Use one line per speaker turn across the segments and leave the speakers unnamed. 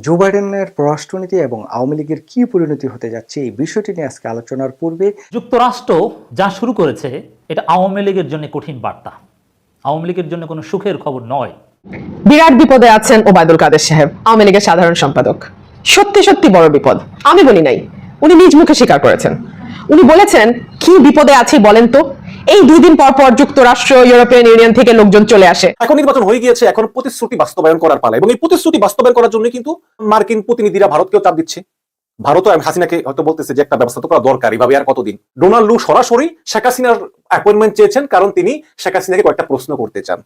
জো বাইডেনের পররাষ্ট্রনীতি এবং আওয়ামী লীগের কি পরিণতি হতে যাচ্ছে এই বিষয়টি নিয়ে আজকে আলোচনার পূর্বে
যুক্তরাষ্ট্র যা শুরু করেছে এটা আওয়ামী লীগের জন্য কঠিন বার্তা। আওয়ামী লীগের জন্য কোনো সুখের খবর নয়।
বিরাট বিপদে আছেন ওবায়দুল কাদের সাহেব, আওয়ামী লীগের সাধারণ সম্পাদক। সত্যি সত্যি বড় বিপদ, আমি বলি নাই, উনি নিজ মুখে স্বীকার করেছেন। উনি বলেছেন, কি বিপদে আছি বলেন তো? এই 2 দিন পর পর যুক্তরাষ্ট্র, ইউরোপিয়ান ইউনিয়ন থেকে লোকজন চলে আসে।
এখন নির্বাচন হয়ে গিয়েছে, এখন প্রতিশ্রুতি বাস্তবায়ন করার পালা, এবং এই প্রতিশ্রুতি বাস্তবায়ন করার জন্য কিন্তু মার্কিন প্রতিনিধিরা ভারতকেও চাপ দিচ্ছে। ভারতও হাসিনাকে হয়তো বলতেছে যে একটা ব্যবস্থা তো করা দরকার, এভাবে আর কতদিন। ডোনাল্ড লু সরাসরি শেখ হাসিনার অ্যাপয়েন্টমেন্ট চেয়েছেন, কারণ তিনি শেখ হাসিনাকে কয়েকটা প্রশ্ন করতে চান।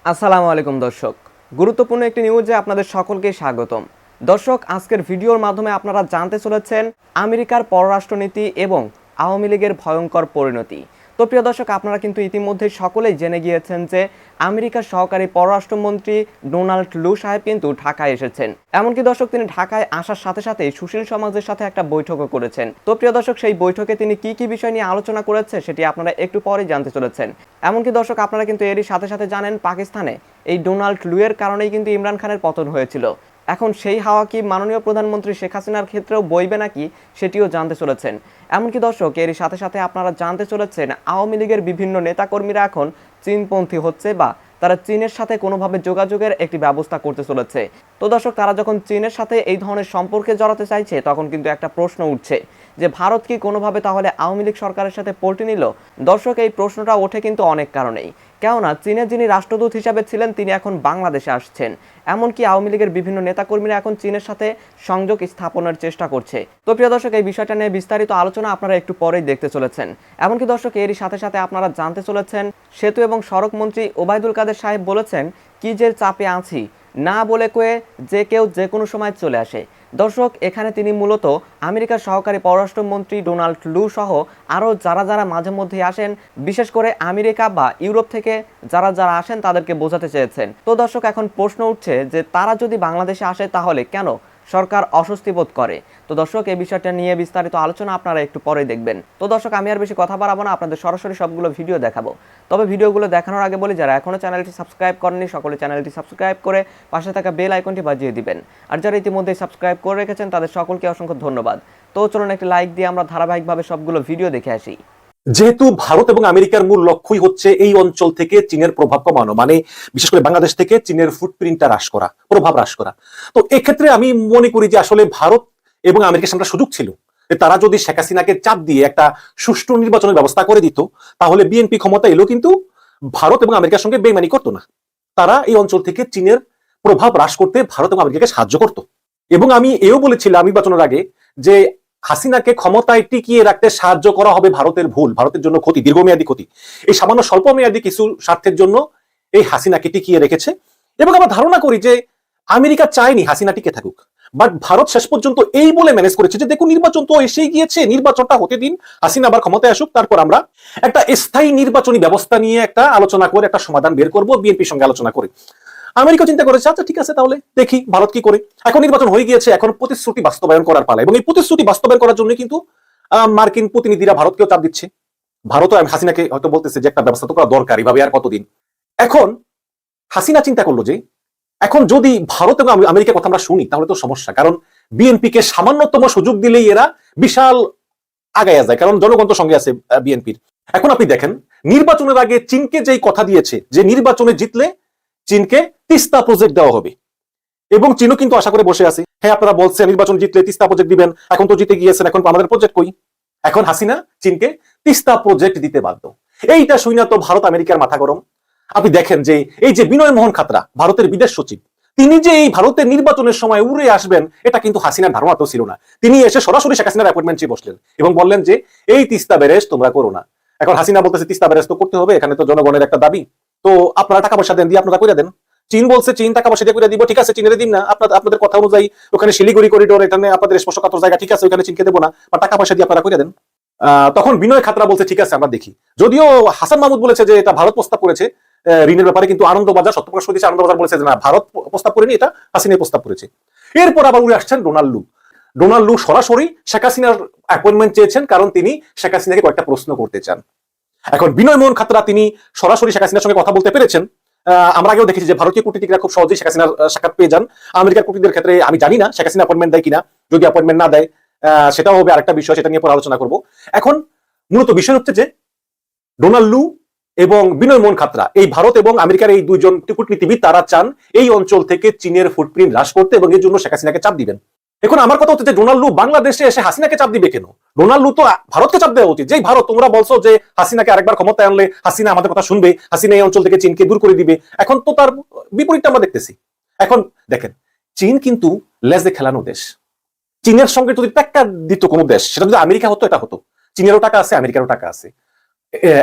আসসালামু আলাইকুম দর্শক, গুরুত্বপূর্ণ একটি নিউজে আপনাদের সকলকে স্বাগতম। দর্শক, আজকের ভিডিওর মাধ্যমে আপনারা জানতে চলেছেন আমেরিকার পররাষ্ট্রনীতি এবং আওয়ামী লীগের ভয়ঙ্কর পরিণতি। তো প্রিয় দর্শক, আপনারা কিন্তু ইতিমধ্যে সকলেই জেনে গিয়েছেন যে আমেরিকার সহকারী পররাষ্ট্রমন্ত্রী ডোনাল্ড লু সাহেব কিন্তু ঢাকায় এসেছেন। এমনকি দর্শক, তিনি ঢাকায় আসার সাথে সাথে সুশীল সমাজের সাথে একটা বৈঠকও করেছেন। তো প্রিয় দর্শক, সেই বৈঠকে তিনি কি কি বিষয় নিয়ে আলোচনা করেছে সেটি আপনারা একটু পরেই জানতে চলেছেন। এমনকি দর্শক, আপনারা কিন্তু এরই সাথে সাথে জানেন পাকিস্তানে এই ডোনাল্ড লু এর কারণেই কিন্তু ইমরান খানের পতন হয়েছিল। এখন সেই হাওয়া কি মাননীয় প্রধানমন্ত্রী শেখ হাসিনার ক্ষেত্রেও বইবে নাকি সেটিও জানতে চলেছেন। এমনকি দর্শক, এরই সাথে সাথে আপনারা জানতে চলেছেন আওয়ামী লীগের বিভিন্ন নেতাকর্মীরা এখন চীনপন্থী হচ্ছে বা তারা চীনের সাথে কোনোভাবে যোগাযোগের একটি ব্যবস্থা করতে চলেছে। তো দর্শক, তারা যখন চীনের সাথে এই ধরনের সম্পর্কে জড়াতে চাইছে তখন কিন্তু একটা প্রশ্ন উঠছে যে ভারত কি কোনোভাবে তাহলে আওয়ামী লীগ সরকারের সাথে পল্টি নিল? দর্শক, এই প্রশ্নটা ওঠে কিন্তু অনেক কারণেই। কেননা চীনের যিনি রাষ্ট্রদূত হিসাবে ছিলেন তিনি এখন বাংলাদেশে আসছেন। এমনকি আওয়ামী লীগের বিভিন্ন নেতাকর্মীরা এখন চীনের সাথে সংযোগ স্থাপনের চেষ্টা করছে। তো প্রিয় দর্শক, এই বিষয়টা নিয়ে বিস্তারিত আলোচনা আপনারা একটু পরেই দেখতে চলেছেন। এমনকি দর্শক, এরই সাথে সাথে আপনারা জানতে চলেছেন সেতু এবং সড়ক মন্ত্রী ওবায়দুল কাদের সাহেব বলেছেন, কি যে চাপে আছি না বলে কয়ে যে কেউ যে কোনো সময় চলে আসে। দর্শক, এখানে তিনি মূলত আমেরিকার সহকারী পররাষ্ট্রমন্ত্রী ডোনাল্ড লু সহ আরও যারা মাঝে মধ্যে আসেন, বিশেষ করে আমেরিকা বা ইউরোপ থেকে যারা আসেন তাদেরকে বোঝাতে চেয়েছেন। তো দর্শক, এখন প্রশ্ন উঠছে যে তারা যদি বাংলাদেশে আসে তাহলে কেন সরকার অস্বস্তি বোধ করে? তো দর্শক, এই বিষয়টা নিয়ে বিস্তারিত আলোচনা আপনারা একটু পরে দেখবেন। তো দর্শক, আমি আর বেশি কথা বাড়াবো না, আপনাদের সরাসরি সবগুলো ভিডিও দেখাবো। তবে ভিডিওগুলো দেখানোর আগে বলি, যারা এখনও চ্যানেলটি সাবস্ক্রাইব করেননি সকলে চ্যানেলটি সাবস্ক্রাইব করে পাশে থাকা বেল আইকনটি বাজিয়ে দিবেন। আর যারা ইতিমধ্যে সাবস্ক্রাইব করে রেখেছেন তাদের সকলকে অসংখ্য ধন্যবাদ। তো চলুন একটি লাইক দিয়ে আমরা ধারাবাহিকভাবে সবগুলো ভিডিও দেখে আসি।
যেহেতু ভারত এবং আমেরিকার মূল লক্ষ্যই হচ্ছে এই অঞ্চল থেকে চীনের প্রভাব কমানো, মানে বিশেষ করে বাংলাদেশ থেকে চীনের ফুটপ্রিন্টটা হ্রাস করা, প্রভাব হ্রাস করা। তো এক্ষেত্রে আমি মনে করি যে আসলে ভারত এবং আমেরিকার সামনে সুযোগ ছিল, তারা যদি শেখ হাসিনাকে চাপ দিয়ে একটা সুষ্ঠু নির্বাচনের ব্যবস্থা করে দিত তাহলে বিএনপি ক্ষমতা এলেও কিন্তু ভারত এবং আমেরিকার সঙ্গে বেইমানি করতো না। তারা এই অঞ্চল থেকে চীনের প্রভাব হ্রাস করতে ভারত এবং আমেরিকাকে সাহায্য করত। এবং আমি এও বলেছিলাম নির্বাচনের আগে যে হাসিনাকে ক্ষমতায় টিকিয়ে রাখতে সাহায্য করা হবে ভারতের ভুল, ভারতের জন্য ক্ষতি, দীর্ঘমেয়াদী ক্ষতি। এই সামান্য স্বল্প মেয়াদী কিছু স্বার্থের জন্য এই হাসিনাকে টিকিয়ে রেখেছে। এবং আমরা ধারণা করি যে আমেরিকা চায়নি হাসিনা টিকে থাকুক, বাট ভারত শেষ পর্যন্ত এই বলে ম্যানেজ করেছে যে দেখুন নির্বাচন তো এসেই গিয়েছে, নির্বাচনটা হতে দিন, হাসিনা আবার ক্ষমতায় আসুক, তারপর আমরা একটা স্থায়ী নির্বাচনী ব্যবস্থা নিয়ে একটা আলোচনা করে একটা সমাধান বের করবো বিএনপির সঙ্গে আলোচনা করে। আমেরিকা চিন্তা করেছে আচ্ছা ঠিক আছে, তাহলে দেখি ভারত কি করে। এখন নির্বাচন হয়ে গিয়েছে, এখন প্রতিশ্রুতি বাস্তবায়ন করার পালা, এবং এই প্রতিশ্রুতি বাস্তবায়ন করার জন্য কিন্তু মার্কিন প্রতিনিধিরা ভারতকেও চাপ দিচ্ছে। ভারতও হাসিনাকে হয়তো বলতেছে যে একটা ব্যবস্থা তো করা দরকার, এভাবে আর কতদিন। এখন হাসিনা চিন্তা করলো যে এখন যদি ভারত এবং আমেরিকার কথা আমরা শুনি তাহলে তো সমস্যা, কারণ বিএনপি কে সামান্যতম সুযোগ দিলেই এরা বিশাল আগায়া যায়, কারণ জনগণ তো সঙ্গে আছে বিএনপির। এখন আপনি দেখেন নির্বাচনের আগে চীনকে যেই কথা দিয়েছে যে নির্বাচনে জিতলে চীনকে তিস্তা প্রজেক্ট দেওয়া হবে, এবং চীনও কিন্তু আশা করে বসে আছে, হ্যাঁ আপনারা বলছেন নির্বাচন জিতলে তিস্তা প্রজেক্ট দিবেন, এখন তো জিতে গিয়েছেন, এখন আমাদের প্রজেক্ট কই? এখন হাসিনা চীনকে তিস্তা প্রজেক্ট দিতে বাধ্য। এইটা শুই না তো ভারত আমেরিকার মাথা গরম। আপনি দেখেন যে এই যে বিনয় মোহন খাতরা ভারতের বিদেশ সচিব, তিনি যে এই ভারতের নির্বাচনের সময় উড়ে আসবেন এটা কিন্তু হাসিনার ধারণা তো ছিল না। তিনি এসে সরাসরি শেখ হাসিনার অ্যাপয়েন্টমেন্ট চেয়ে বসলেন এবং বললেন যে এই তিস্তা ব্যারেজ তোমরা করো না। এখন হাসিনা বলতেছে তিস্তা ব্যারেজ তো করতে হবে, এখানে তো জনগণের একটা দাবি, তো আপনারা টাকা পয়সা দেন দিয়ে আপনারা করে দেন। চীন বলছে চীন টাকা পয়সা দিয়ে করে দিব, ঠিক আছে চীনের দিন না, আপনাদের কথা অনুযায়ী ওখানে শিলিগুড়ি করিডোর, এখানে আপনাদের স্পর্শকাতর জায়গা, ঠিক আছে ওখানে চীনকে দেবো না, বা টাকা পয়সা দিয়ে আপনারা করে দেন। তখন বিনয় খাতরা বলছে ঠিক আছে আমরা দেখি। যদিও হাসান মাহমুদ বলেছে যে এটা ভারত প্রস্তাব করেছে ঋণের ব্যাপারে, কিন্তু আনন্দবাজার সত্যপ্রকাশ করেছে, আনন্দবাজার বলেছে যে না ভারত প্রস্তাব করেনি, এটা হাসিনা প্রস্তাব করেছে। এরপর আবার উড়ে আসছেন ডোনাল্ড লু। ডোনাল্ড লু সরাসরি শেখ হাসিনার অ্যাপয়েন্টমেন্ট চেয়েছেন, কারণ তিনি শেখ হাসিনাকে কয়েকটা প্রশ্ন করতে চান। এখন বিনয় মোহন খাতরা তিনি সরাসরি শেখ হাসিনার সঙ্গে কথা বলতে পেরেছেন, আমরা আগেও দেখেছি যে ভারতীয় কূটনীতিকরা খুব সহজেই শেখ হাসিনার সাক্ষাৎ পেয়ে যান। আমেরিকার কূটনীতিদের ক্ষেত্রে আমি জানি না শেখ হাসিনা অ্যাপয়েন্টমেন্ট দেয় কিনা, যদি অ্যাপয়েন্টমেন্ট না দেয় সেটাও হবে আরেকটা বিষয়, সেটা নিয়ে পরে আলোচনা করব। এখন মূলত বিষয় হচ্ছে যে ডোনাল্ড লু এবং বিনয় মোহন খাতরা, এই ভারত এবং আমেরিকার এই দুইজন কূটনীতিবিদ, তারা চান এই অঞ্চল থেকে চীনের ফুটপ্রিন্ট হ্রাস করতে এবং এর জন্য শেখ হাসিনাকে চাপ দিবেন। এখন আমার কথা হচ্ছে যে ডোনাল্ড লু বাংলাদেশে এসে হাসিনাকে চাপ দিবে কেন? ডোনাল্ড লু তো ভারতকে চাপ দেওয়া উচিত। যেই ভারত তোমরা বলছো যে হাসিনাকে আরেকবার ক্ষমতায় আনলে হাসিনা আমাদের কথা শুনবে, হাসিনা এই অঞ্চল থেকে চীনকে দূর করে দিবে, এখন তো তার বিপরীতটা আমরা দেখতেছি। এখন দেখেন, চীন কিন্তু লেজে খেলানো দেশ। চীনের সঙ্গে যদি টাক্কা দিত কোনো দেশ, সেটা যদি আমেরিকা হতো, এটা হতো। চীনেরও টাকা আছে, আমেরিকারও টাকা আছে,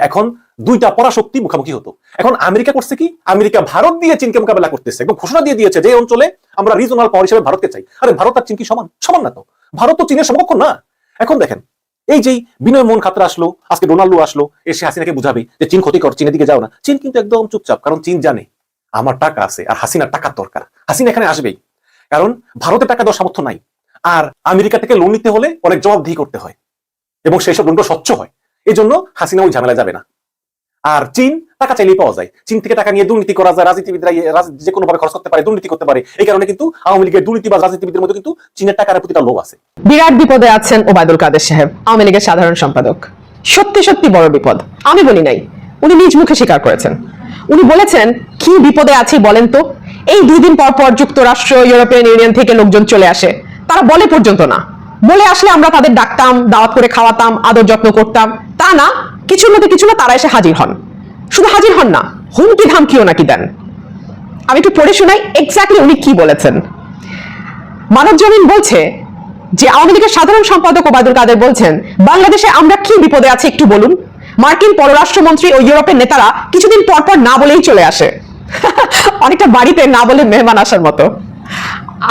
এখন দুইটা পরাশক্তি মুখোমুখি হতো। এখন আমেরিকা করছে কি? আমেরিকা ভারত দিয়ে চীনকে মোকাবেলা করতেছে এবং ঘোষণা দিয়ে দিয়েছে যে এই অঞ্চলে আমরা রিজনাল পাওয়ার হিসেবে ভারতকে চাই। আরে ভারত আর চীন কি সমান? সমান না তো। ভারত তো চীনের সমকক্ষ না। এখন দেখেন, এই যে বিনয় মোহন খাতরা আসলো, আজকে ডোনাল্ড লু আসলো, এসে হাসিনাকে বুঝাবে যে চীন ক্ষতিকর, চীনের দিকে যাও না। চীন কিন্তু একদম চুপচাপ, কারণ চীন জানে আমার টাকা আছে আর হাসিনার টাকার দরকার। হাসিনা এখানে আসবেই, কারণ ভারতের টাকা দেওয়ার সামর্থ্য নাই। আর আমেরিকা থেকে লোন নিতে হলে অনেক জবাবদিহি করতে হয় এবং সেই সব লোনটা স্বচ্ছ হয়। এই জন্য হাসিনা ওই ঝামেলা যাবে না। আর চীন টাকা চাইলেই পাওয়া যায়। চীন থেকে টাকা নিয়ে দুর্নীতি করা যায়, রাজনীতিবিদরা যে কোনো ভাবে খরচ করতে পারে, দুর্নীতি করতে পারে। এই কারণে কিন্তু আওয়ামী লীগের দুর্নীতি বা রাজনীতিবিদদের মধ্যে কিন্তু চীনের টাকার প্রতিটা লোভ আছে।
বিরাট বিপদে আছেন ওবায়দুল কাদের সাহেব, আওয়ামী লীগের সাধারণ সম্পাদক। সত্যি সত্যি বড় বিপদ, আমি বলি নাই, উনি নিজ মুখে স্বীকার করেছেন। উনি বলেছেন, কি বিপদে আছি বলেন তো? এই 2 দিন পর পর যুক্তরাষ্ট্র, ইউরোপিয়ান ইউনিয়ন থেকে লোকজন চলে আসে, তারা বলে পর্যন্ত না। বলে আসলে আমরা তাদের ডাকতাম, দাওয়াত করে খাওয়াতাম, আদর যত্ন করতাম, তা না, কিছুর মধ্যে কিছু না, তারা এসে হাজির হন। শুধু হাজির হন না, হুমকি ধামকিও নাকি দেন। আমি একটু পড়ে শোনাই এক্স্যাক্টলি উনি কি বলেছেন। মানব জমিন বলছে যে আওয়ামী লীগের সাধারণ সম্পাদক ওবায়দুল কাদের বলছেন, বাংলাদেশে আমরা কি বিপদে আছি একটু বলুন। মার্কিন পররাষ্ট্রমন্ত্রী ও ইউরোপের নেতারা কিছুদিন পর পর না বলেই চলে আসে। অনেকটা বাড়িতে না বলে মেহমান আসার মতো।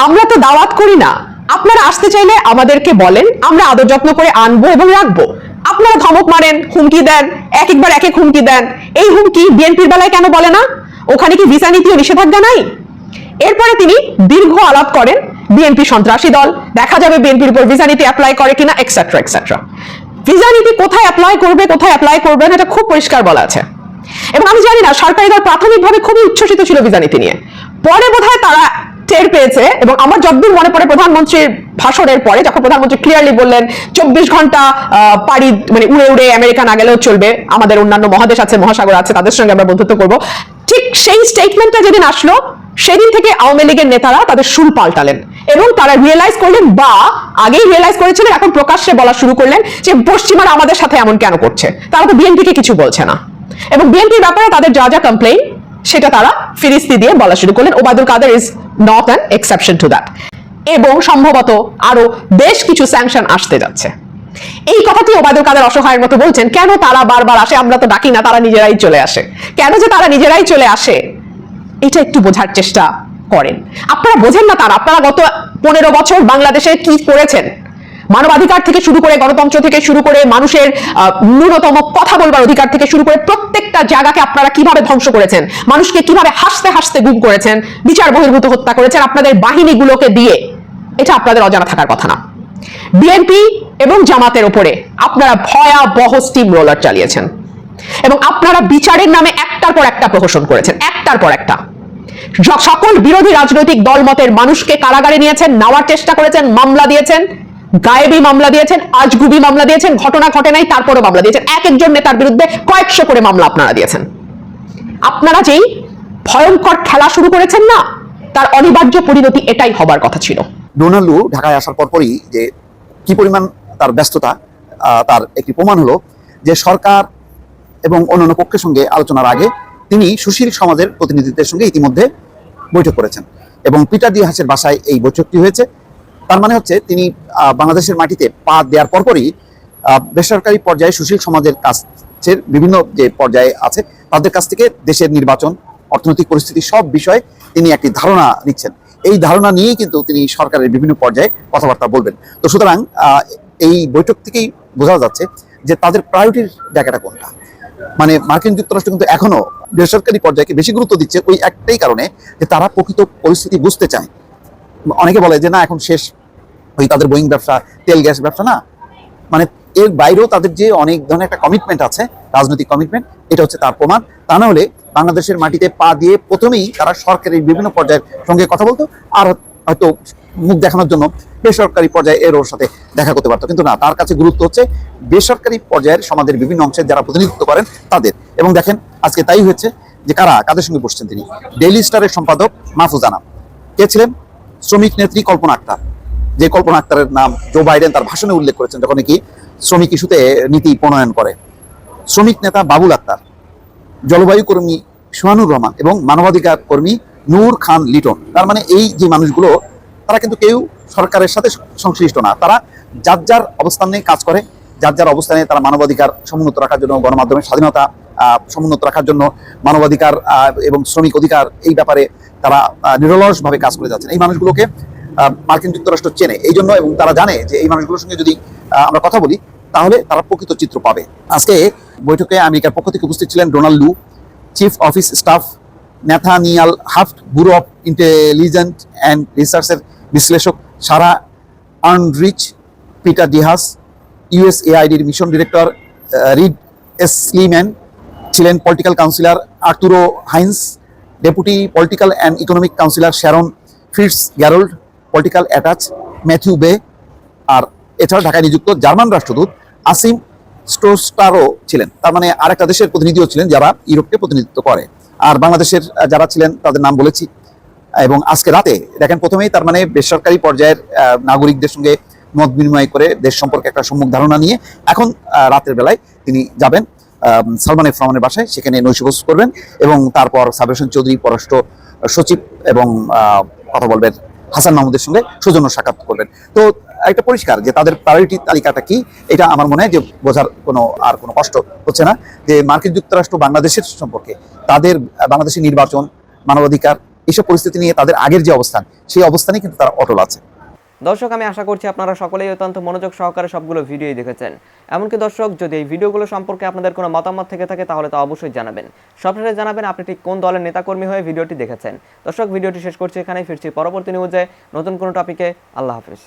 আমরা তো দাওয়াত করি না, আপনারা আসতে চাইলে আমাদেরকে বলেন, আমরা আদর যত্ন করে আনবো এবং রাখবো। আপনারা ধমক মারেন, হুমকি দেন, একবার এক এক হুমকি দেন। এই হুমকি বিএনপির বেলায় কেন বলে না? ওখানে কি ভিসা নীতি ও নিষেধাজ্ঞা নাই? এরপরে তিনি দীর্ঘ আলাপ করেন বিএনপি সন্ত্রাসী দল, দেখা যাবে বিএনপির উপর ভিসা নীতি অ্যাপ্লাই করে কিনা, এক্সেট্রা এক্সেট্রা। ভিসা নীতি কোথায় অ্যাপ্লাই করবে, কোথায় অ্যাপ্লাই করবে না, এটা খুব পরিষ্কার বলা আছে। এবং আমি জানি না, সরকারি দল প্রাথমিকভাবে খুবই উচ্ছ্বসিত ছিল ভিসা নীতি নিয়ে, পরে বোধহয় তারা টের পেয়েছে। এবং আমার যতদূর মনে পড়ে, প্রধানমন্ত্রীর ভাষণের পরে যখন প্রধানমন্ত্রী ক্লিয়ারলি বললেন 24 ঘন্টা পাড়ি মানে উড়ে উড়ে আমেরিকা না গেলেও চলবে, আমাদের অন্যান্য মহাদেশ আছে, মহাসাগর আছে, তাদের সঙ্গে আমরা বন্ধুত্ব করব, ঠিক সেই স্টেটমেন্টটা যেদিন আসলো, সেদিন থেকে আওয়ামী লীগের নেতারা তাদের সুর পাল্টালেন এবং তারা রিয়েলাইজ করলেন, বা আগেই রিয়েলাইজ করেছিলেন, এখন প্রকাশ্যে বলা শুরু করলেন যে পশ্চিমারা আমাদের সাথে এমন কেন করছে। তারা তো বিএনপিকে কিছু বলছে না, এবং বিএনপির ব্যাপারে তাদের যা যা কমপ্লেইন সেটা তারা ফিরিস্তি দিয়ে বলা শুরু করলেন। Obaidul Quader is not an exception to that. এবং সম্ভবত আরো বেশ কিছু স্যাংশন আসতে যাচ্ছে। এই কথাটি ওবায়দুল কাদের অসহায়ের মতো বলছেন, কেন তারা বারবার আসে, আমরা তো ডাকি না, তারা নিজেরাই চলে আসে। কেন যে তারা নিজেরাই চলে আসে, এটা একটু বোঝার চেষ্টা করেন। আপনারা বোঝেন না তারা, আপনারা গত 15 বছর বাংলাদেশে কি করেছেন। মানবাধিকার থেকে শুরু করে, গণতন্ত্র থেকে শুরু করে, মানুষের ন্যূনতম কথা বলবার অধিকার থেকে শুরু করে প্রত্যেকটা জায়গাকে আপনারা কিভাবে ধ্বংস করেছেন, মানুষকে কিভাবে হাসতে হাসতে গুম করেছেন, বিচার বহির্ভূত হত্যা করেছেন আপনাদের বাহিনীগুলোকে দিয়ে, এটা আপনাদের অজানা থাকার কথা না। বিএনপি এবং জামাতের উপরে আপনারা ভয়াবহ স্টিম রোলার চালিয়েছেন এবং আপনারা বিচারের নামে একটার পর একটা প্রহসন করেছেন, একটার পর একটা। সকল বিরোধী রাজনৈতিক দলমতের মানুষকে কারাগারে নিয়েছেন, নেওয়ার চেষ্টা করেছেন, মামলা দিয়েছেন, গায়েবী মামলা দিয়েছেন, আজগুবি মামলা দিয়েছেন, ঘটনা ঘটে নাই তারপরও মামলা দিয়েছেন। এক একজন নেতার বিরুদ্ধে কয়েকশো করে মামলা আপনারা দিয়েছেন। আপনারা যেই ভয়ঙ্কর খেলা শুরু করেছেন না, তার অনিবার্য পরিণতি এটাই হবার কথা ছিল।
ডোনাল্ড লু ঢাকায় আসার পরপরই যে কি পরিমাণ তার ব্যস্ততা, তার একটি প্রমাণ হলো যে সরকার এবং অন্যান্য পক্ষের সঙ্গে আলোচনার আগে তিনি সুশীল সমাজের প্রতিনিধিদের সঙ্গে ইতিমধ্যে বৈঠক করেছেন এবং পিটার ডি হাসের বাসায় এই বৈঠকটি হয়েছে। তার মানে হচ্ছে তিনি বাংলাদেশের মাটিতে পা দেওয়ার পরপরই বেসরকারি পর্যায়ে সুশীল সমাজের কাছের বিভিন্ন যে পর্যায়ে আছে তাদের কাছ থেকে দেশের নির্বাচন, অর্থনৈতিক পরিস্থিতি সব বিষয়ে তিনি একটি ধারণা নিচ্ছেন। এই ধারণা নিয়েই কিন্তু তিনি সরকারের বিভিন্ন পর্যায়ে কথাবার্তা বলবেন। তো সুতরাং এই বৈঠক থেকেই বোঝা যাচ্ছে যে তাদের প্রায়োরিটির জায়গাটা কোনটা। মানে মার্কিন যুক্তরাষ্ট্র কিন্তু এখনো বেসরকারি পর্যায়কে বেশি গুরুত্ব দিচ্ছে ওই একটাই কারণে যে তারা প্রকৃত পরিস্থিতি বুঝতে চায়। অনেকে বলে যে না এখন শেষ, ওই তাদের বোয়িং ব্যবসা, তেল গ্যাস ব্যবসা না, মানে এর বাইরেও তাদের যে অনেক ধরনের একটা কমিটমেন্ট আছে, রাজনৈতিক কমিটমেন্ট, এটা হচ্ছে তার প্রমাণ। তা না হলে বাংলাদেশের মাটিতে পা দিয়ে প্রথমেই তারা সরকারের বিভিন্ন পর্যায়ের সঙ্গে কথা বলতো, আর হয়তো মুখ দেখানোর জন্য বেসরকারি পর্যায়ে এর ওর সাথে দেখা করতে পারতো। কিন্তু না, তার কাছে গুরুত্ব হচ্ছে বেসরকারি পর্যায়ের সমাজের বিভিন্ন অংশের যারা প্রতিনিধিত্ব করেন তাদের। এবং দেখেন আজকে তাই হচ্ছে যে কাদের সঙ্গে বসছেন তিনি। ডেইলি স্টারের সম্পাদক মাহফুজ আনাম কে ছিলেন? শ্রমিক নেত্রী কল্পনা আক্তার, যে কল্পনা আক্তারের নাম জো বাইডেন তার ভাষণে উল্লেখ করেছেন যখন কি শ্রমিক ইস্যুতে নীতি প্রণয়ন করে। শ্রমিক নেতা বাবুল আক্তার, জলবায়ু কর্মী সোহানুর রহমান এবং মানবাধিকার কর্মী নূর খান লিটন। তার মানে এই যে মানুষগুলো, তারা কিন্তু কেউ সরকারের সাথে সংশ্লিষ্ট না, তারা যার যার অবস্থানে কাজ করে, যার যার অবস্থানে তারা মানবাধিকার সমুন্নত রাখার জন্য, গণমাধ্যমের স্বাধীনতা সমুন্নত রাখার জন্য, মানবাধিকার এবং শ্রমিক অধিকার এই ব্যাপারে তারা নিরলসভাবে কাজ করে যাচ্ছেন। এই মানুষগুলোকে মার্কিন যুক্তরাষ্ট্র চেনে এই জন্য, এবং তারা জানে যে এই মানুষগুলোর সঙ্গে যদি আমরা কথা বলি তাহলে তারা প্রকৃত চিত্র পাবে। আজকে বৈঠকে আমেরিকার পক্ষ থেকে উপস্থিত ছিলেন Donald Lu, chief office staff Nathaniel Haft, bureau of intelligence and রিসার্চের বিশ্লেষক সারা আর্নরিচ, পিটার ডিহাস, ইউএসএআইডির মিশন ডিরেক্টর রিড এসলিম্যান ছিলেন, political counsellor Arturo Hines, deputy political and economic counsellor Sharon Fitts Garold, political attache Matthew Bey, আর এছাড়া ঢাকায় নিযুক্ত German রাষ্ট্রদূত আসিম স্টোস্টারও ছিলেন। তার মানে আরেকটা দেশের প্রতিনিধিও ছিলেন যারা ইউরোপকে প্রতিনিধিত্ব করে। আর বাংলাদেশের যারা ছিলেন তাদের নাম বলেছি। এবং আজকে রাতে দেখেন প্রথমেই তার মানে বেসরকারি পর্যায়ের নাগরিকদের সঙ্গে মত বিনিময় করে দেশ সম্পর্কে একটা সম্মুখ ধারণা নিয়ে এখন রাতের বেলায় তিনি যাবেন সালমান এফ রহমানের বাসায়, সেখানে নৈশভোজ করবেন এবং তারপর সাবের হোসেন চৌধুরী পররাষ্ট্র সচিব এবং কথা বলবেন হাসান মাহমুদের সঙ্গে সৌজন্য সাক্ষাৎ করবেন। তো একটা পরিষ্কার যে তাদের প্রায়োরিটি তালিকাটা কি, এটা আমার মনে হয় যে বোঝার কোনো কষ্ট হচ্ছে না যে মার্কিন যুক্তরাষ্ট্র বাংলাদেশের সম্পর্কে তাদের বাংলাদেশের নির্বাচন, মানবাধিকার এইসব পরিস্থিতি নিয়ে তাদের আগের যে অবস্থান, সেই অবস্থানে কিন্তু তারা অটল আছে।
দর্শক, আমি আশা করছি আপনারা সকলেই অত্যন্ত মনোযোগ সহকারে সবগুলো ভিডিওই দেখেছেন। এমনকি দর্শক, যদি এই ভিডিওগুলো সম্পর্কে আপনাদের কোনো মতামত থেকে থাকে তাহলে তা অবশ্যই জানাবেন। সবশেষে জানাবেন আপনি ঠিক কোন দলের নেতাকর্মী হয়ে ভিডিওটি দেখেছেন। দর্শক, ভিডিওটি শেষ করছি এখানেই, ফিরছি পরবর্তী নিউজে নতুন কোনো টপিকে। আল্লাহ হাফেজ।